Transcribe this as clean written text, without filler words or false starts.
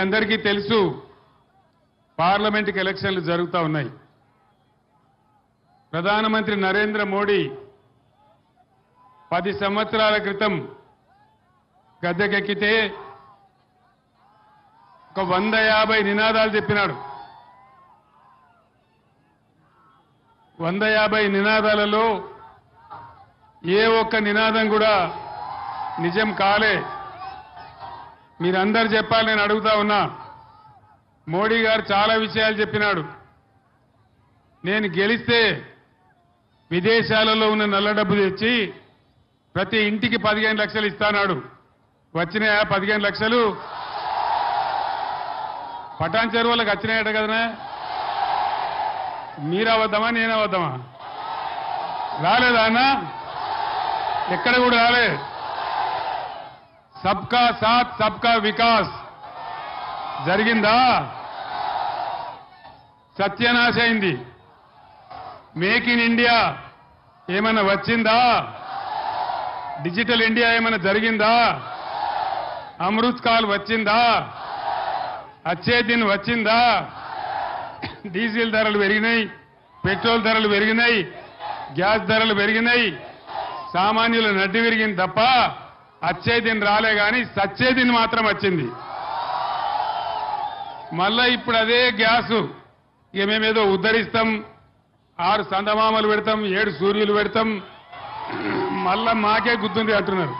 అందరికీ తెలుసు పార్లమెంటుకి ఎలక్షన్లు జరుగుతూ ఉన్నాయి. ప్రధానమంత్రి నరేంద్ర మోడీ 10 సంవత్సరాల క్రితం గద్దెకెక్కితే ఒక 150 నినాదాలు చెప్పినాడు. 150 నినాదాలలో ఏ ఒక్క నినాదం కూడా నిజం కాలే. మీరందరూ చెప్పాలి, నేను అడుగుతా ఉన్నా. మోడీ గారు చాలా విషయాలు చెప్పినాడు. నేను గెలిస్తే విదేశాలలో ఉన్న నల్ల డబ్బు తెచ్చి ప్రతి ఇంటికి 15 లక్షలు ఇస్తానాడు. వచ్చినాయా 15 లక్షలు? పటాన్ చెరువులకు వచ్చినాయట కదనా? మీరవద్దమా నేనవద్దమా? రాలేదా అన్న? ఎక్కడ కూడా రాలే. సబ్కా సాత్ సబ్కా వికాస్ జరిగిందా? సత్యనాశ అయింది. మేక్ ఇన్ ఇండియా ఏమైనా వచ్చిందా? డిజిటల్ ఇండియా ఏమైనా జరిగిందా? అమృత్ కాల్ వచ్చిందా? అచ్చే దిన్ వచ్చిందా? డీజిల్ ధరలు పెరిగినాయి, పెట్రోల్ ధరలు పెరిగినాయి, గ్యాస్ ధరలు పెరిగినాయి. సామాన్యుల నడ్డి విరిగింది తప్ప అచ్చే దిన్ రాలే గాని సచ్చే దిన్ మాత్రం వచ్చింది. మళ్ళా ఇప్పుడు అదే గ్యాసు ఇక మేమేదో ఉద్ధరిస్తాం, 6 సందమామలు పెడతాం, 7 సూర్యులు పెడతాం, మళ్ళా మాకే గుర్తుంది అంటున్నారు.